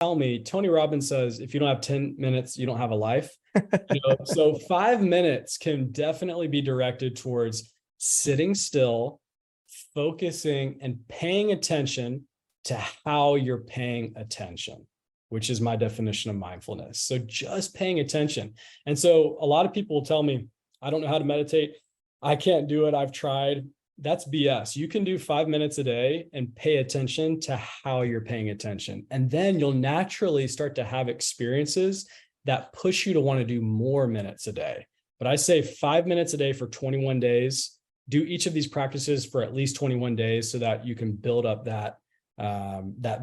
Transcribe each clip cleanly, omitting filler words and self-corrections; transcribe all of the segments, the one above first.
tell me, Tony Robbins says, if you don't have 10 minutes, you don't have a life. So 5 minutes can definitely be directed towards sitting still, focusing, and paying attention to how you're paying attention, which is my definition of mindfulness. So just paying attention. And so a lot of people will tell me, I don't know how to meditate. I can't do it. I've tried. That's BS. You can do 5 minutes a day and pay attention to how you're paying attention. And then you'll naturally start to have experiences that push you to want to do more minutes a day. But I say 5 minutes a day for 21 days. Do each of these practices for at least 21 days so that you can build up that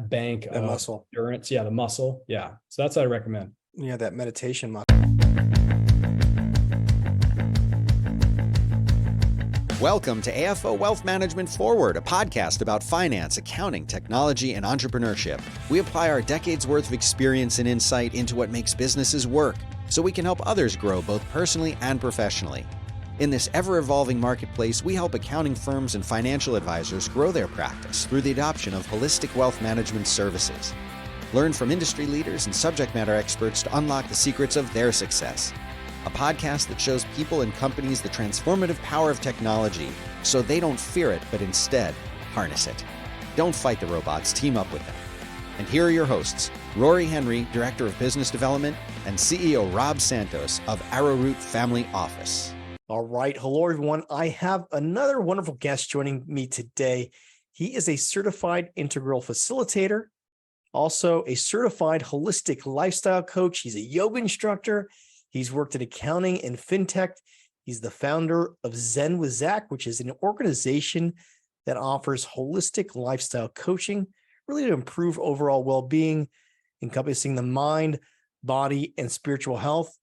bank of muscle endurance. Yeah, the muscle. Yeah. So that's what I recommend. Yeah, that meditation muscle. Welcome to AFO Wealth Management Forward, a podcast about finance, accounting, technology, and entrepreneurship. We apply our decades worth of experience and insight into what makes businesses work so we can help others grow both personally and professionally. In this ever-evolving marketplace, we help accounting firms and financial advisors grow their practice through the adoption of holistic wealth management services. Learn from industry leaders and subject matter experts to unlock the secrets of their success. A podcast that shows people and companies the transformative power of technology so they don't fear it, but instead harness it. Don't fight the robots, team up with them. And here are your hosts, Rory Henry, Director of Business Development, and CEO Rob Santos of Arrowroot Family Office. All right. Hello, everyone. I have another wonderful guest joining me today. He is a certified integral facilitator, also a certified holistic lifestyle coach. He's a yoga instructor. He's worked in accounting and fintech. He's the founder of Zen with Zach, which is an organization that offers holistic lifestyle coaching, really to improve overall well-being, encompassing the mind, body, and spiritual health.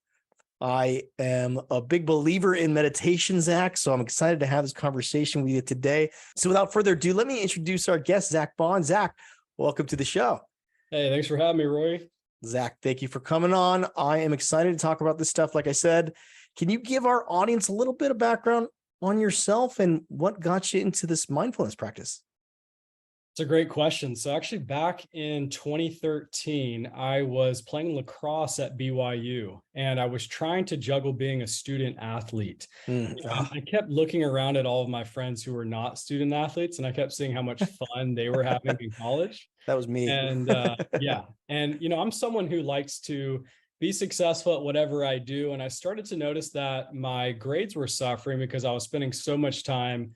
I am a big believer in meditation, Zach, so I'm excited to have this conversation with you today. So without further ado, let me introduce our guest, Zach Bond. Zach, welcome to the show. Hey, thanks for having me, Roy. Zach, thank you for coming on. I am excited to talk about this stuff. Like I said, can you give our audience a little bit of background on yourself and what got you into this mindfulness practice? It's a great question. So actually back in 2013, I was playing lacrosse at BYU and I was trying to juggle being a student athlete. I kept looking around at all of my friends who were not student athletes and I kept seeing how much fun they were having in college. That was me. And yeah. And, I'm someone who likes to be successful at whatever I do. And I started to notice that my grades were suffering because I was spending so much time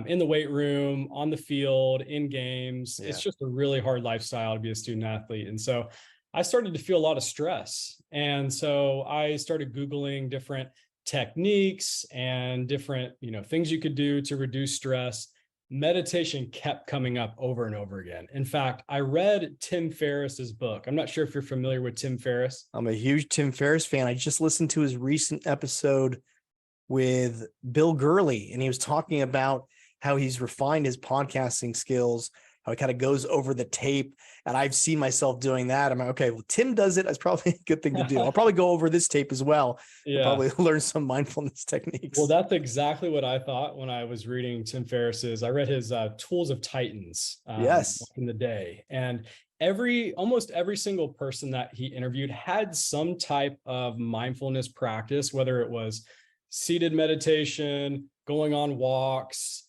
in the weight room, on the field, in games. Yeah. It's just a really hard lifestyle to be a student athlete. And so I started to feel a lot of stress. And so I started Googling different techniques and different, things you could do to reduce stress. Meditation kept coming up over and over again. In fact, I read Tim Ferriss's book. I'm not sure if you're familiar with Tim Ferriss. I'm a huge Tim Ferriss fan. I just listened to his recent episode with Bill Gurley, and he was talking about how he's refined his podcasting skills, how he kind of goes over the tape. And I've seen myself doing that. I'm like, okay, well, Tim does it. That's probably a good thing to do. I'll probably go over this tape as well. Yeah. Probably learn some mindfulness techniques. Well, that's exactly what I thought when I was reading Tim Ferriss's. I read his Tools of Titans in the day. And almost every single person that he interviewed had some type of mindfulness practice, whether it was seated meditation, going on walks,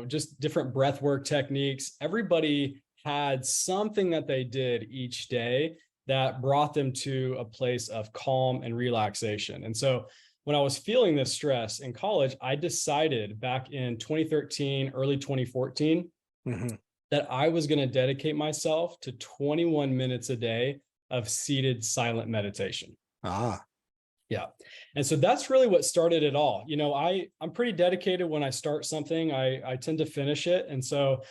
just different breath work techniques. Everybody had something that they did each day that brought them to a place of calm and relaxation. And so when I was feeling this stress in college, I decided back in 2013, early 2014, that I was going to dedicate myself to 21 minutes a day of seated silent meditation. Yeah. And so that's really what started it all. I'm pretty dedicated when I start something, I tend to finish it. And so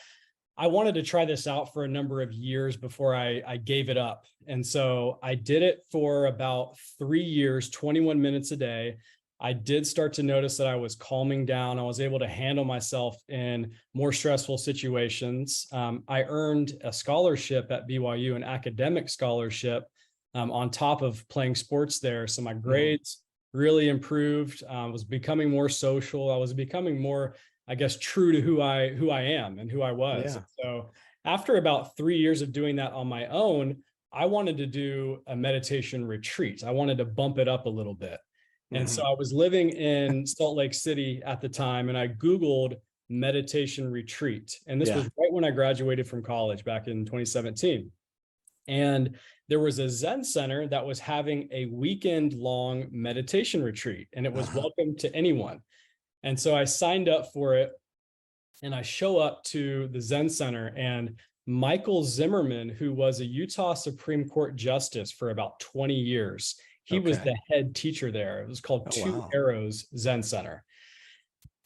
I wanted to try this out for a number of years before I gave it up. And so I did it for about 3 years, 21 minutes a day. I did start to notice that I was calming down. I was able to handle myself in more stressful situations. I earned a scholarship at BYU, an academic scholarship, on top of playing sports there. So my grades really improved. I was becoming more social. I was becoming more, I guess, true to who I am and who I was. Yeah. So after about 3 years of doing that on my own, I wanted to do a meditation retreat. I wanted to bump it up a little bit. And so I was living in Salt Lake City at the time, and I Googled meditation retreat. And this was right when I graduated from college back in 2017. And there was a Zen center that was having a weekend-long meditation retreat, and it was welcome to anyone. And so I signed up for it, and I show up to the Zen center, and Michael Zimmerman, who was a Utah Supreme Court justice for about 20 years, he was the head teacher there. It was called Two Arrows Zen Center.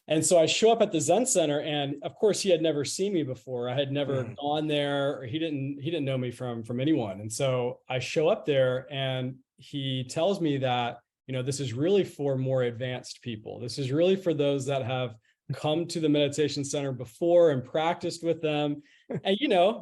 And so I show up at the Zen Center, and of course he had never seen me before. I had never gone there, or he didn't know me from anyone. And so I show up there, and he tells me that, this is really for more advanced people. This is really for those that have come to the meditation center before and practiced with them. And,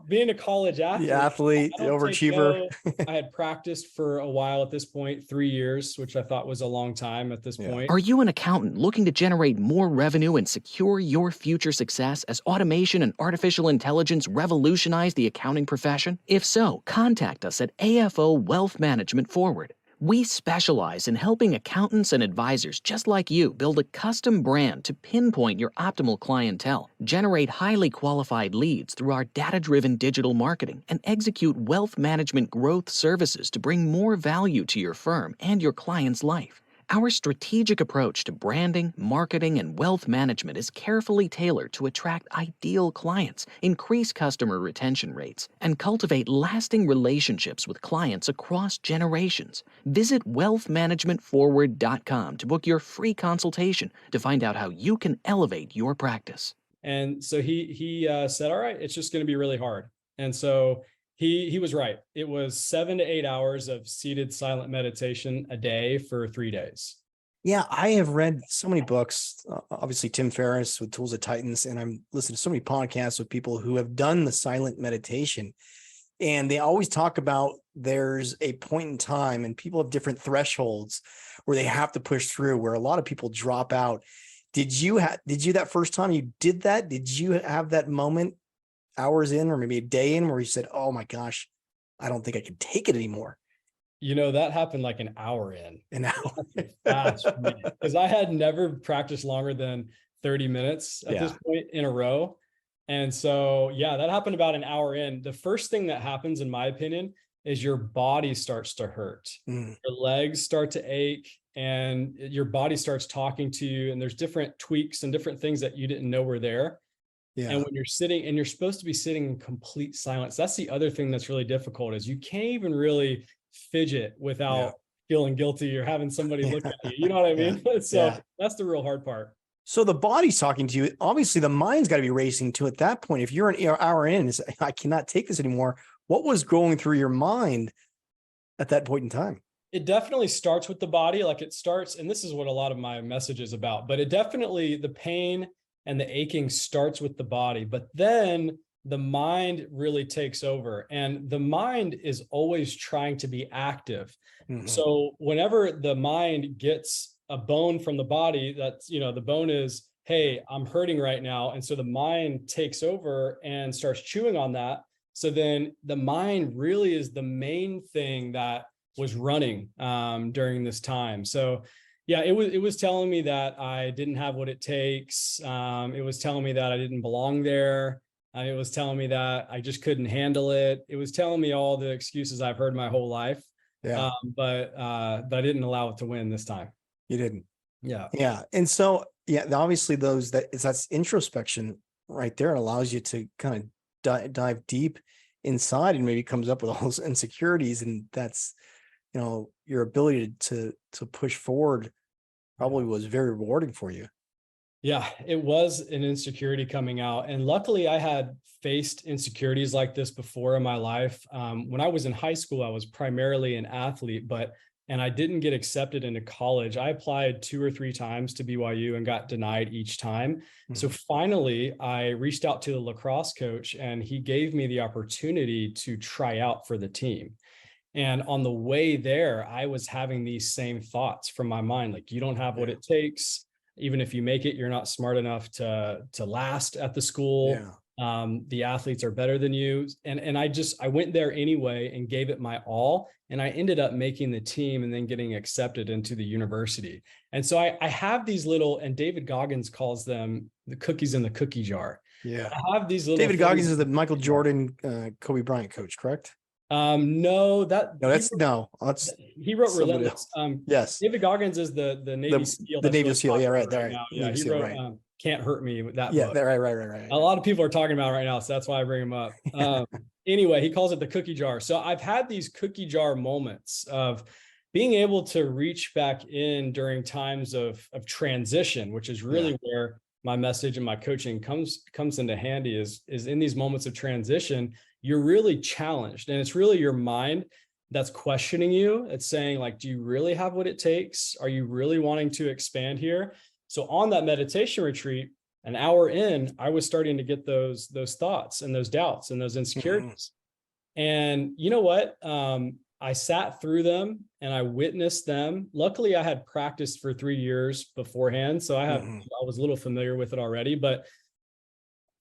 being a college athlete, overachiever. I had practiced for a while at this point, 3 years, which I thought was a long time at this point. Are you an accountant looking to generate more revenue and secure your future success as automation and artificial intelligence revolutionize the accounting profession? If so, contact us at AFO Wealth Management Forward. We specialize in helping accountants and advisors just like you build a custom brand to pinpoint your optimal clientele, generate highly qualified leads through our data-driven digital marketing, and execute wealth management growth services to bring more value to your firm and your client's life. Our strategic approach to branding, marketing, and wealth management is carefully tailored to attract ideal clients, increase customer retention rates, and cultivate lasting relationships with clients across generations. Visit wealthmanagementforward.com to book your free consultation to find out how you can elevate your practice. And so he said, all right, it's just going to be really hard. And so he was right. It was 7 to 8 hours of seated silent meditation a day for 3 days. Yeah, I have read so many books, obviously Tim Ferriss with Tools of Titans, and I'm listening to so many podcasts with people who have done the silent meditation. And they always talk about there's a point in time, and people have different thresholds where they have to push through, where a lot of people drop out. Did you that first time you did that? Did you have that moment hours in, or maybe a day in, where you said, oh my gosh, I don't think I can take it anymore? That happened like an hour in. An hour. Fast for me, because I had never practiced longer than 30 minutes at this point in a row. And so, that happened about an hour in. The first thing that happens, in my opinion, is your body starts to hurt. Your legs start to ache, and your body starts talking to you, and there's different tweaks and different things that you didn't know were there. Yeah. And when you're sitting, and you're supposed to be sitting in complete silence, that's the other thing that's really difficult, is you can't even really fidget without feeling guilty or having somebody look at you. You know what I mean? So that's the real hard part. So the body's talking to you. Obviously, the mind's got to be racing too at that point. If you're an hour in and say, I cannot take this anymore, what was going through your mind at that point in time? It definitely starts with the body. Like it starts, and this is what a lot of my message is about, but it definitely, the pain and the aching starts with the body, but then the mind really takes over, and the mind is always trying to be active. So whenever the mind gets a bone from the body, that's, the bone is, hey, I'm hurting right now. And so the mind takes over and starts chewing on that. So then the mind really is the main thing that was running during this time. So it was telling me that I didn't have what it takes. It was telling me that I didn't belong there. It was telling me that I just couldn't handle it. It was telling me all the excuses I've heard my whole life. But I didn't allow it to win this time. You didn't. Yeah. And so, obviously that's introspection right there. It allows you to kind of dive deep inside, and maybe comes up with all those insecurities. And that's, your ability to push forward probably was very rewarding for you. Yeah, it was an insecurity coming out. And luckily I had faced insecurities like this before in my life. When I was in high school, I was primarily an athlete, and I didn't get accepted into college. I applied 2 or 3 times to BYU and got denied each time. So finally, I reached out to the lacrosse coach, and he gave me the opportunity to try out for the team. And on the way there, I was having these same thoughts from my mind, like, you don't have what it takes. Even if you make it, you're not smart enough to last at the school. The athletes are better than you. And I went there anyway and gave it my all. And I ended up making the team and then getting accepted into the university. And so I have these little, and David Goggins calls them the cookies in the cookie jar. Yeah. I have these little David Goggins is the Michael Jordan, Kobe Bryant coach, correct? No, he wrote Relentless. Yes. David Goggins is the Navy SEAL. The Navy SEAL. Yeah, right. Right now. Yeah, he wrote Can't Hurt Me with that book. Right. A lot of people are talking about it right now, so that's why I bring him up. Anyway, he calls it the cookie jar. So I've had these cookie jar moments of being able to reach back in during times of transition, which is really where my message and my coaching comes into handy is in these moments of transition. You're really challenged, and it's really your mind that's questioning you. It's saying, like, do you really have what it takes? Are you really wanting to expand here? So on that meditation retreat, an hour in, I was starting to get those thoughts and those doubts and those insecurities. And you know what? I sat through them and I witnessed them. Luckily, I had practiced for 3 years beforehand, so I was a little familiar with it already. But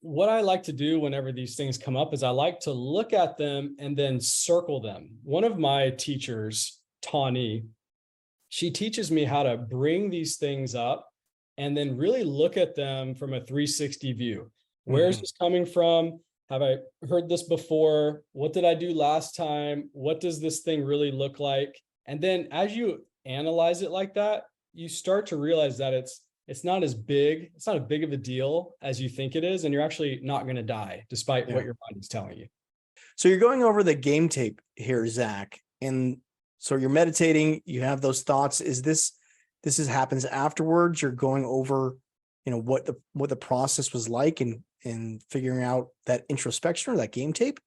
what I like to do whenever these things come up is I like to look at them and then circle them. One of my teachers, Tawny, she teaches me how to bring these things up and then really look at them from a 360 view. Where is this coming from? Have I heard this before? What did I do last time? What does this thing really look like? And then as you analyze it like that, you start to realize that it's not as big. It's not as big of a deal as you think it is. And you're actually not going to die despite what your mind is telling you. So you're going over the game tape here, Zach. And so you're meditating, you have those thoughts. This happens afterwards. You're going over, what the process was like and figuring out that introspection or that game tape.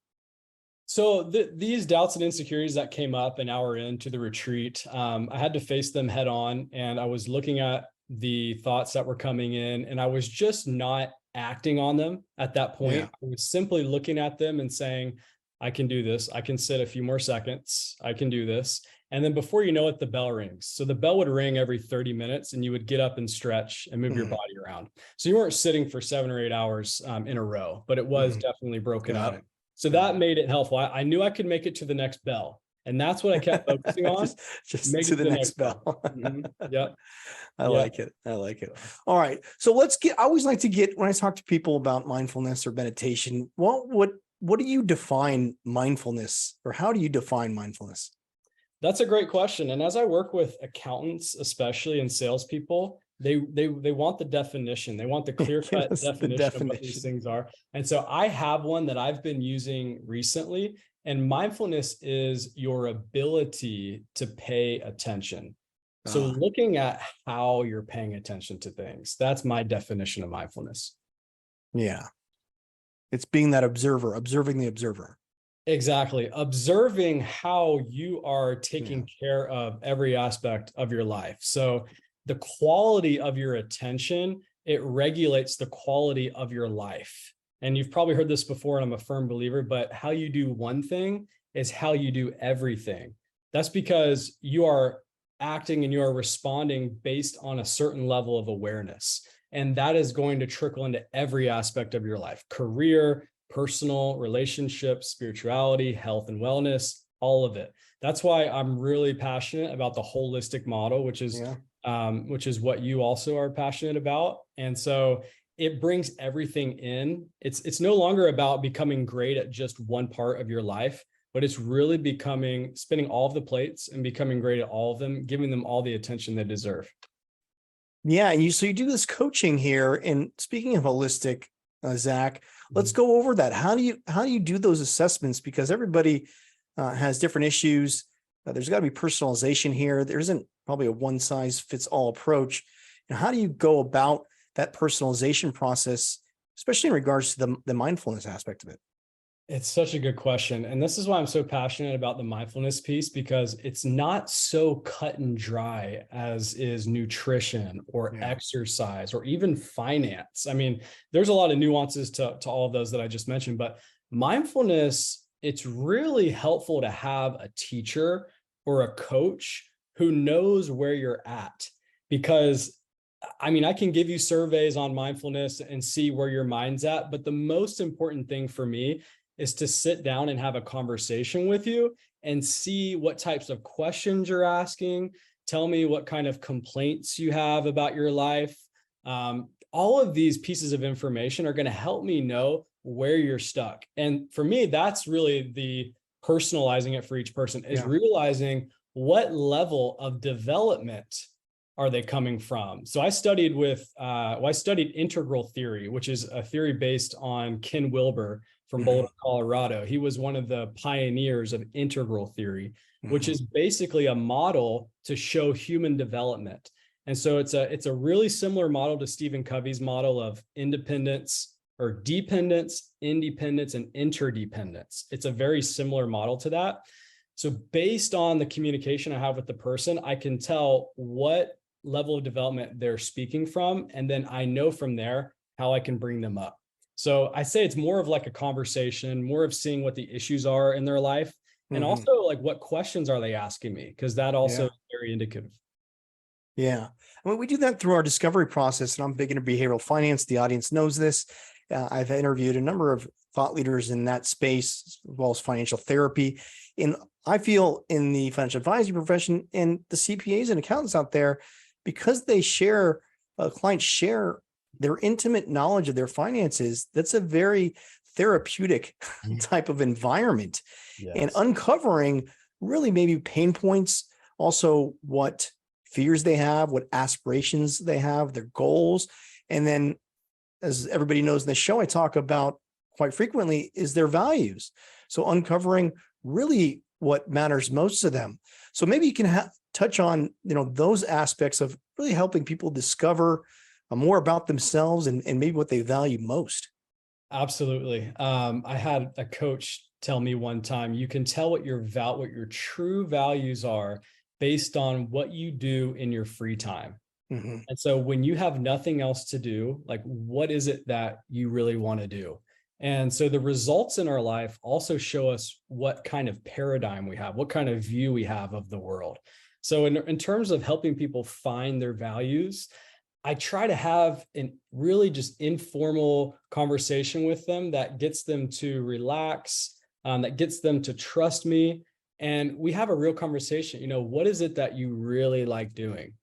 So these doubts and insecurities that came up an hour into the retreat, I had to face them head on. And I was looking at the thoughts that were coming in, and I was just not acting on them at that point. Yeah. I was simply looking at them and saying, I can do this. I can sit a few more seconds. I can do this. And then before you know it, the bell rings. So the bell would ring every 30 minutes and you would get up and stretch and move your body around. So you weren't sitting for 7 or 8 hours in a row, but it was definitely broken up. So that made it helpful. I knew I could make it to the next bell. And that's what I kept focusing on. just to the next bell. Yep. I like it. All right. So I always like to get, when I talk to people about mindfulness or meditation, what do you define mindfulness, or how do you define mindfulness? That's a great question. And as I work with accountants, especially, and salespeople, they want the definition. They want the clear-cut definition of what these things are. And so I have one that I've been using recently. And mindfulness is your ability to pay attention. So looking at how you're paying attention to things, that's my definition of mindfulness. Yeah. It's being that observer, observing the observer. Exactly. Observing how you are taking care of every aspect of your life. So the quality of your attention, it regulates the quality of your life. And you've probably heard this before, and I'm a firm believer, but how you do one thing is how you do everything. That's because you are acting and you are responding based on a certain level of awareness. And that is going to trickle into every aspect of your life: career, personal, relationships, spirituality, health and wellness, all of it. That's why I'm really passionate about the holistic model, which is what you also are passionate about. And so it brings everything in. It's no longer about becoming great at just one part of your life, but it's really spinning all of the plates and becoming great at all of them, giving them all the attention they deserve. Yeah. And so you do this coaching here. And speaking of holistic, Zach, let's go over that. How do you do those assessments? Because everybody has different issues. There's got to be personalization here. There isn't probably a one size fits all approach. And how do you go about that personalization process, especially in regards to the mindfulness aspect of it? It's such a good question. And this is why I'm so passionate about the mindfulness piece, because it's not so cut and dry as is nutrition or exercise or even finance. I mean, there's a lot of nuances to all of those that I just mentioned, but mindfulness, it's really helpful to have a teacher or a coach who knows where you're at, because I mean, I can give you surveys on mindfulness and see where your mind's at, but the most important thing for me is to sit down and have a conversation with you and see what types of questions you're asking. Tell me what kind of complaints you have about your life. All of these pieces of information are going to help me know where you're stuck. And for me, that's really the personalizing it for each person, is realizing what level of development are they coming from. So I studied integral theory, which is a theory based on Ken Wilber from Boulder, Colorado. He was one of the pioneers of integral theory, which is basically a model to show human development. And so it's a really similar model to Stephen Covey's model of independence or dependence, independence, and interdependence. It's a very similar model to that. So based on the communication I have with the person, I can tell what level of development they're speaking from. And then I know from there how I can bring them up. So I say it's more of like a conversation, more of seeing what the issues are in their life. And also like, what questions are they asking me? Because that also is very indicative. Yeah. I mean, we do that through our discovery process, and I'm big into behavioral finance. The audience knows this. I've interviewed a number of thought leaders in that space, as well as financial therapy. And I feel in the financial advisory profession and the CPAs and accountants out there, because they share, clients share their intimate knowledge of their finances, that's a very therapeutic type of environment. And uncovering really maybe pain points, also what fears they have, what aspirations they have, their goals. And then, as everybody knows in the show, I talk about quite frequently, is their values. So uncovering really what matters most to them. So maybe you can touch on, those aspects of really helping people discover more about themselves and maybe what they value most. Absolutely. I had a coach tell me one time, you can tell what your true values are based on what you do in your free time. And so when you have nothing else to do, like, what is it that you really want to do? And so the results in our life also show us what kind of paradigm we have, what kind of view we have of the world. So in terms of helping people find their values, I try to have an really just informal conversation with them that gets them to relax, that gets them to trust me. And we have a real conversation. What is it that you really like doing?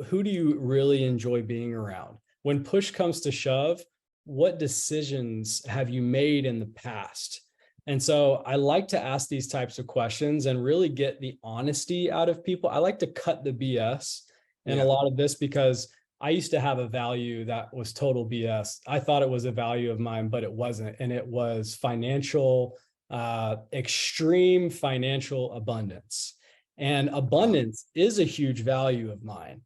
Who do you really enjoy being around? When push comes to shove, what decisions have you made in the past? And so I like to ask these types of questions and really get the honesty out of people. I like to cut the BS in a lot of this, because I used to have a value that was total BS. I thought it was a value of mine, but it wasn't. And it was extreme financial abundance. And abundance is a huge value of mine.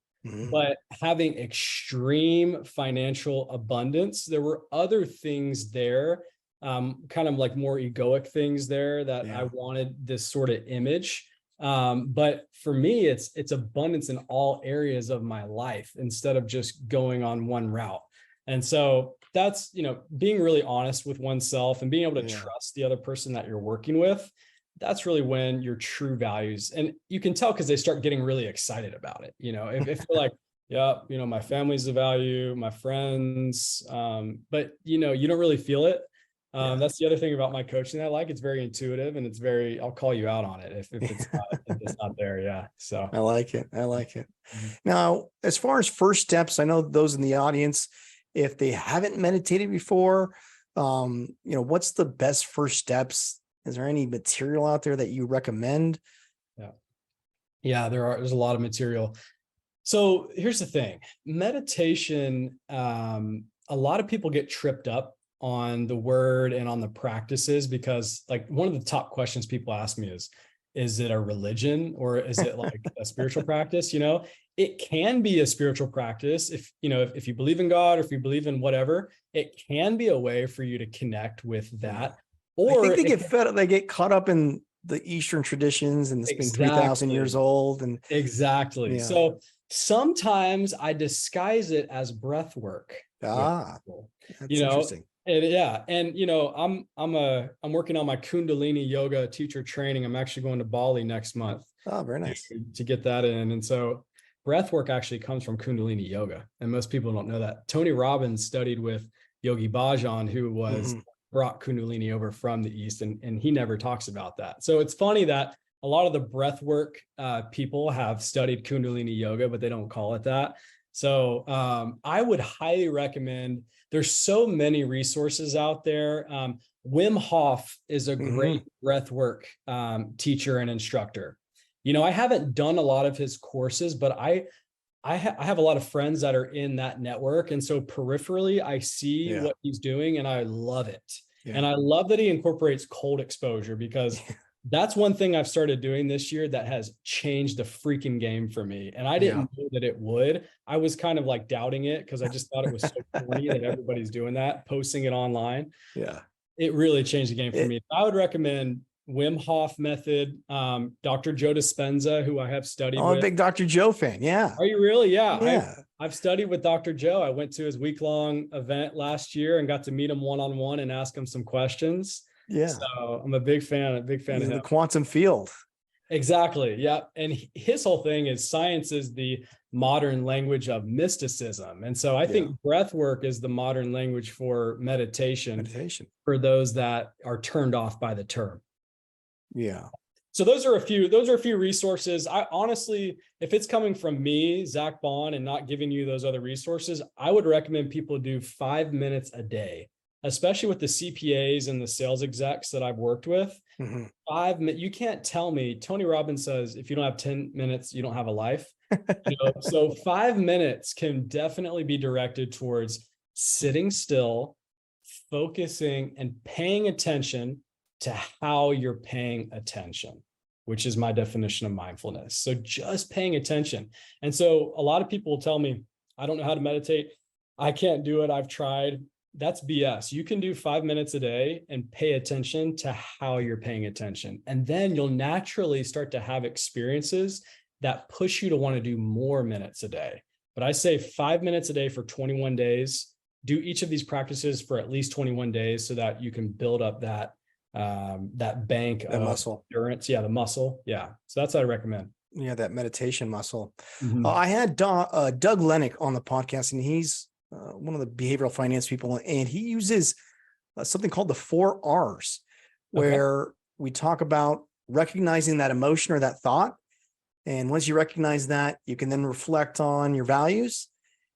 But having extreme financial abundance, there were other things there, kind of like more egoic things there that I wanted this sort of image. But for me, it's abundance in all areas of my life instead of just going on one route. And so that's, being really honest with oneself and being able to trust the other person that you're working with. That's really when your true values, and you can tell because they start getting really excited about it. If they're like, my family's a value, my friends, but you don't really feel it. That's the other thing about my coaching that I like. It's very intuitive, and I'll call you out on it if it's not there. Yeah. So I like it. Now, as far as first steps, I know those in the audience, if they haven't meditated before, what's the best first steps? Is there any material out there that you recommend? Yeah, there's a lot of material. So here's the thing, meditation, a lot of people get tripped up on the word and on the practices, because like one of the top questions people ask me is it a religion or is it like a spiritual practice? It can be a spiritual practice. If you believe in God, or if you believe in whatever, it can be a way for you to connect with that. Or I think they get caught up in the Eastern traditions, and it's been 3,000 years old. And so sometimes I disguise it as breath work. That's interesting. And I'm working on my Kundalini yoga teacher training. I'm actually going to Bali next month. Oh, very nice. To get that in. And so breath work actually comes from Kundalini yoga. And most people don't know that. Tony Robbins studied with Yogi Bhajan, who was brought Kundalini over from the East, and he never talks about that. So it's funny that a lot of the breath work people have studied Kundalini yoga, but they don't call it that. So I would highly recommend, there's so many resources out there. Wim Hof is a great breath work teacher and instructor. You know, I haven't done a lot of his courses, but I have a lot of friends that are in that network. And so peripherally, I see what he's doing and I love it. Yeah. And I love that he incorporates cold exposure, because that's one thing I've started doing this year that has changed the freaking game for me. And I didn't know that it would. I was kind of like doubting it because I just thought it was so corny that everybody's doing that, posting it online. Yeah. It really changed the game for me. I would recommend Wim Hof method, Dr. Joe Dispenza, who I have studied with. I'm a big Dr. Joe fan. Yeah. Are you really? Yeah. I've studied with Dr. Joe. I went to his week-long event last year and got to meet him one-on-one and ask him some questions. Yeah. So I'm a big fan of him. The quantum field. Exactly. Yeah. And his whole thing is science is the modern language of mysticism. And so I think breath work is the modern language for meditation for those that are turned off by the term. Yeah. So those are a few resources. I honestly, if it's coming from me, Zach Bond, and not giving you those other resources, I would recommend people do 5 minutes a day, especially with the CPAs and the sales execs that I've worked with. 5 minutes. You can't tell me. Tony Robbins says, if you don't have 10 minutes, you don't have a life. So 5 minutes can definitely be directed towards sitting still, focusing, and paying attention to how you're paying attention, which is my definition of mindfulness. So just paying attention. And so a lot of people will tell me, I don't know how to meditate. I can't do it. I've tried. That's BS. You can do 5 minutes a day and pay attention to how you're paying attention. And then you'll naturally start to have experiences that push you to want to do more minutes a day. But I say 5 minutes a day for 21 days. Do each of these practices for at least 21 days so that you can build up that bank of muscle endurance. The muscle. So that's what I recommend. That meditation muscle. I had Doug Lennox on the podcast, and he's one of the behavioral finance people, and he uses something called the 4 R's, where we talk about recognizing that emotion or that thought. And once you recognize that, you can then reflect on your values.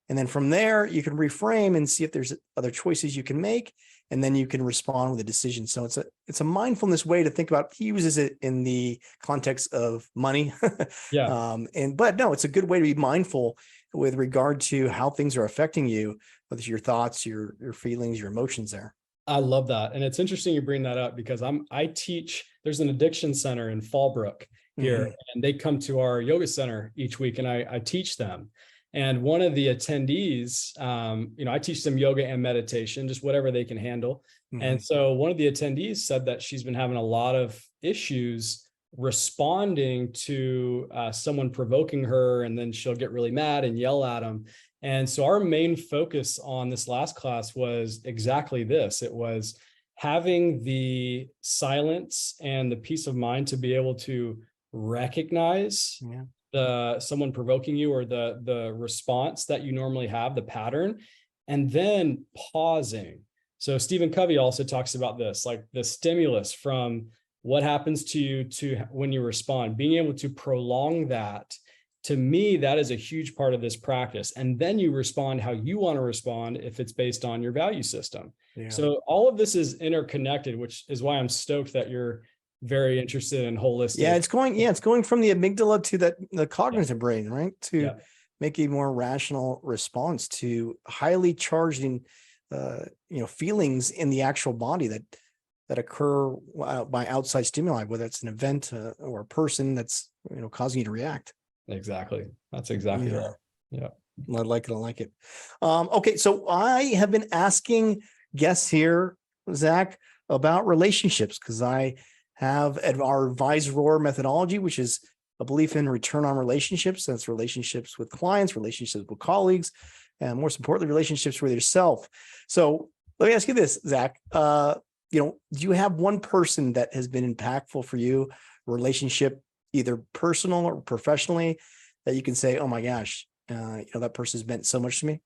And then from there, you can reframe and see if there's other choices you can make. And then you can respond with a decision. So it's a mindfulness way to think about. He uses it in the context of money. But no, it's a good way to be mindful with regard to how things are affecting you, whether it's your thoughts, your feelings, your emotions there. I love that. And it's interesting you bring that up, because I teach, there's an addiction center in Fallbrook here, and they come to our yoga center each week, and I teach them. And one of the attendees, I teach them yoga and meditation, just whatever they can handle. And so one of the attendees said that she's been having a lot of issues responding to someone provoking her, and then she'll get really mad and yell at them. And so our main focus on this last class was exactly this. It was having the silence and the peace of mind to be able to recognize someone provoking you, or the response that you normally have, the pattern, and then pausing. So Stephen Covey also talks about this, like the stimulus from what happens to you to when you respond, being able to prolong that. To me, that is a huge part of this practice. And then you respond how you want to respond if it's based on your value system. So all of this is interconnected, which is why I'm stoked that you're very interested in holistic. It's going from the amygdala to the cognitive brain, right? To make a more rational response to highly charging, feelings in the actual body that occur by outside stimuli, whether it's an event or a person that's, causing you to react. Exactly. That's exactly right. Yeah. I like it. Okay. So I have been asking guests here, Zach, about relationships, because I have our Advisor methodology, which is a belief in return on relationships. That's relationships with clients, relationships with colleagues, and most importantly, relationships with yourself. So let me ask you this, Zach. Do you have one person that has been impactful for you, relationship, either personal or professionally, that you can say, oh my gosh, that person's meant so much to me?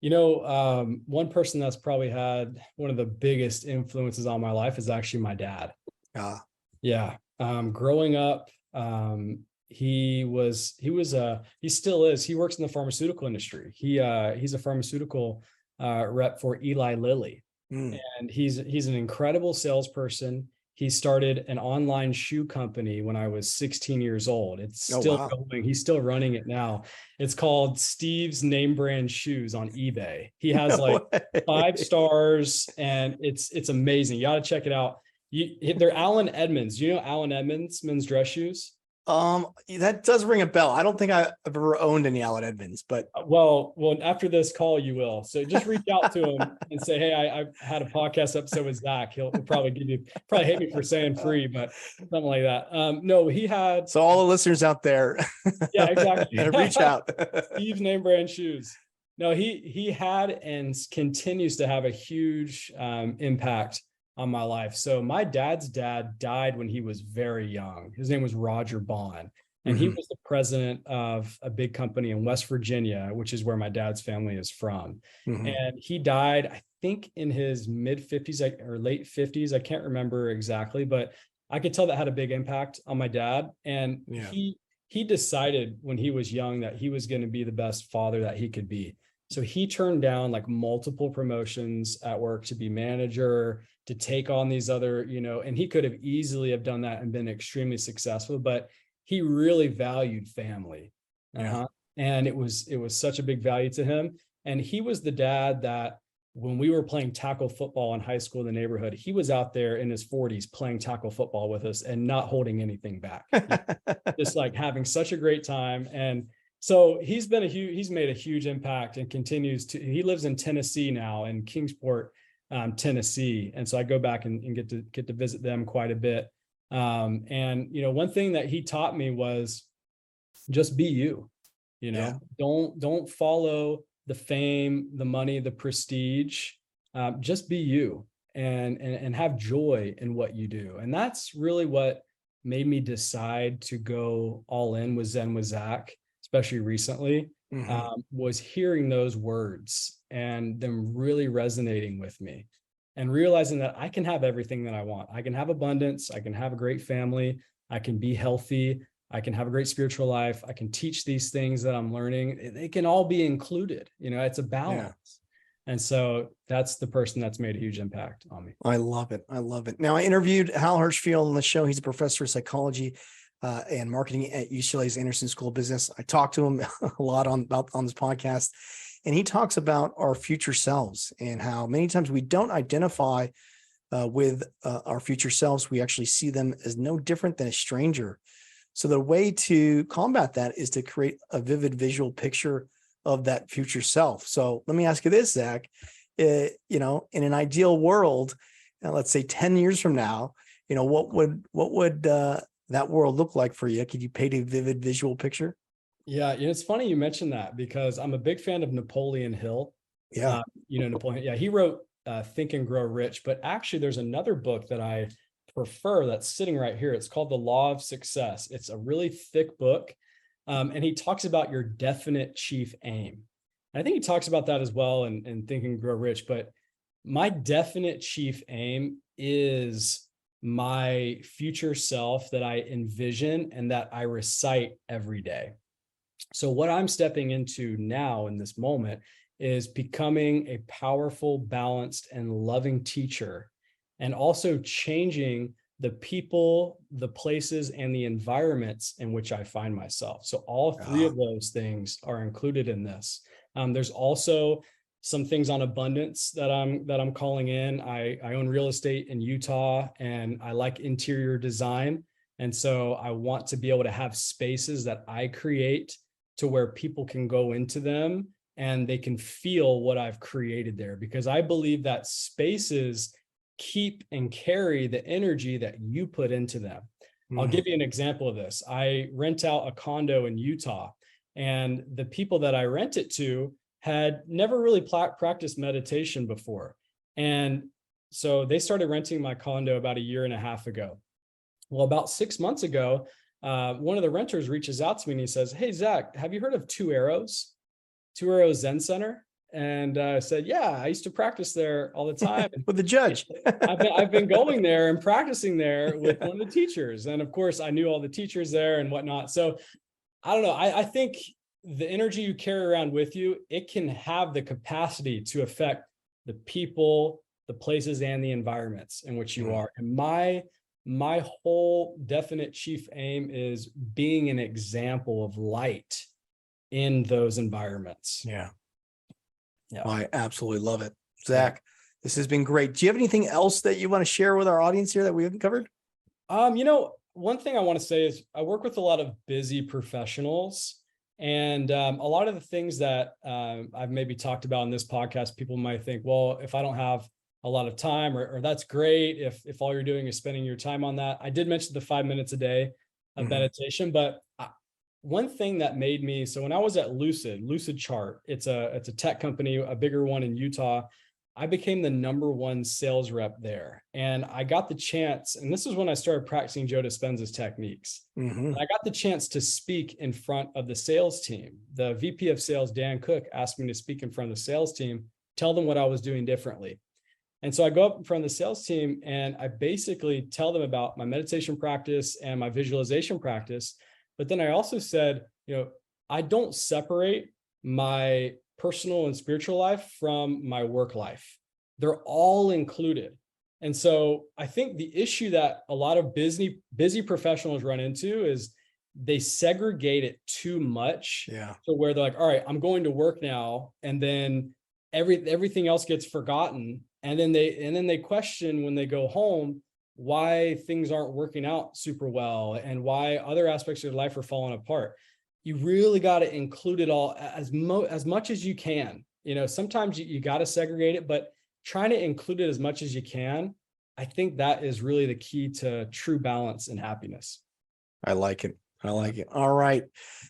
One person that's probably had one of the biggest influences on my life is actually my dad. Yeah. Growing up, he still is, he works in the pharmaceutical industry. He's a pharmaceutical rep for Eli Lilly. And he's an incredible salesperson. He started an online shoe company when I was 16 years old. It's still going. He's still running it now. It's called Steve's Name Brand Shoes on eBay. He has 5 stars, and it's amazing. You got to check it out. They're Allen Edmonds. You know Allen Edmonds men's dress shoes? That does ring a bell. I don't think I've ever owned any Allen Edmonds, but well, after this call, you will. So just reach out to him and say, hey, I've had a podcast episode with Zach. He'll probably probably hate me for saying free, but something like that. No, he had. So all the listeners out there, yeah, exactly. Reach out. Steve's Name Brand Shoes. No, he had and continues to have a huge impact on my life. So my dad's dad died when he was very young. His name was Roger Bond, and he was the president of a big company in West Virginia, which is where my dad's family is from. And he died, I think, in his mid 50s or late 50s. I can't remember exactly, but I could tell that had a big impact on my dad. And he decided when he was young that he was going to be the best father that he could be. So he turned down multiple promotions at work to be manager, to take on these other, and he could have easily have done that and been extremely successful, but he really valued family. And it was such a big value to him. And he was the dad that when we were playing tackle football in high school in the neighborhood, he was out there in his 40s playing tackle football with us and not holding anything back. Just having such a great time. And so he's made a huge impact and continues to. He lives in Tennessee now, in Kingsport, Tennessee, and so I go back and get to visit them quite a bit. And one thing that he taught me was just be you. Don't follow the fame, the money, the prestige. Just be you and have joy in what you do. And that's really what made me decide to go all in with Zen with Zach, especially recently, was hearing those words and them really resonating with me and realizing that I can have everything that I want. I can have abundance. I can have a great family. I can be healthy. I can have a great spiritual life. I can teach these things that I'm learning. They can all be included. It's a balance. Yeah. And so that's the person that's made a huge impact on me. I love it. I love it. Now, I interviewed Hal Hirschfield on the show. He's a professor of psychology and marketing at UCLA's Anderson School of Business. I talked to him a lot on this podcast, and he talks about our future selves and how many times we don't identify with our future selves. We actually see them as no different than a stranger. So the way to combat that is to create a vivid visual picture of that future self. So let me ask you this, Zach, in an ideal world, let's say 10 years from now, what would that world look like for you? Could you paint a vivid visual picture? Yeah. It's funny you mentioned that because I'm a big fan of Napoleon Hill. Yeah. Napoleon. Yeah. He wrote Think and Grow Rich, but actually there's another book that I prefer that's sitting right here. It's called The Law of Success. It's a really thick book. And he talks about your definite chief aim. And I think he talks about that as well in Think and Grow Rich, but my definite chief aim is my future self that I envision and that I recite every day. So what I'm stepping into now in this moment is becoming a powerful, balanced, and loving teacher, and also changing the people, the places, and the environments in which I find myself. So all three of those things are included in this. There's also some things on abundance that I'm calling in. I own real estate in Utah, and I like interior design. And so I want to be able to have spaces that I create to where people can go into them and they can feel what I've created there, because I believe that spaces keep and carry the energy that you put into them. I'll give you an example of this. I rent out a condo in Utah, and the people that I rent it to had never really practiced meditation before. And so they started renting my condo about 1.5 years ago. Well, about 6 months ago, one of the renters reaches out to me and he says, "Hey, Zach, have you heard of Two Arrows Zen Center?" And I said, "Yeah, I used to practice there all the time with the judge." I've been going there and practicing there with one of the teachers. And of course, I knew all the teachers there and whatnot. So I don't know. I think the energy you carry around with you, it can have the capacity to affect the people, the places, and the environments in which you are. And my whole definite chief aim is being an example of light in those environments. Yeah. Yeah. I absolutely love it. Zach, this has been great. Do you have anything else that you want to share with our audience here that we haven't covered? One thing I want to say is I work with a lot of busy professionals, and a lot of the things that I've maybe talked about in this podcast, people might think, well, if I don't have a lot of time, or that's great if all you're doing is spending your time on that. I did mention the 5 minutes a day of meditation, but one thing that made me, so when I was at Lucid Chart, it's a tech company, a bigger one in Utah. I became the #1 sales rep there. And I got the chance, and this is when I started practicing Joe Dispenza's techniques. I got the chance to speak in front of the sales team. The VP of sales, Dan Cook, asked me to speak in front of the sales team, tell them what I was doing differently. And so I go up in front of the sales team and I basically tell them about my meditation practice and my visualization practice. But then I also said, I don't separate my personal and spiritual life from my work life. They're all included. And so I think the issue that a lot of busy professionals run into is they segregate it too much. Yeah. So where they're like, all right, I'm going to work now. And then everything else gets forgotten. And then they question when they go home why things aren't working out super well and why other aspects of your life are falling apart. You really got to include it all as much as you can. Sometimes you got to segregate it, but trying to include it as much as you can, I think that is really the key to true balance and happiness. I like it. All right.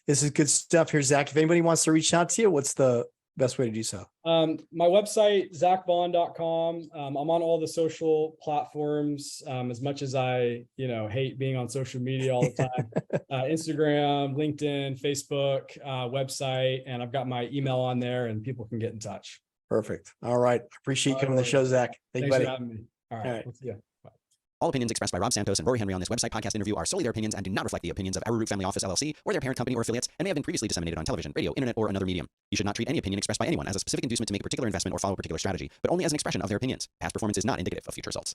This is good stuff here, Zach. If anybody wants to reach out to you, what's the best way to do so? My website, zachbond.com. I'm on all the social platforms. As much as I, hate being on social media all the time, Instagram, LinkedIn, Facebook, website, and I've got my email on there and people can get in touch. Perfect. All right. Appreciate you coming on the show, Zach. Thank you, buddy. For having me. All right. Let's go. All opinions expressed by Rob Santos and Rory Henry on this website podcast interview are solely their opinions and do not reflect the opinions of Arrowroot Family Office LLC or their parent company or affiliates, and may have been previously disseminated on television, radio, internet, or another medium. You should not treat any opinion expressed by anyone as a specific inducement to make a particular investment or follow a particular strategy, but only as an expression of their opinions. Past performance is not indicative of future results.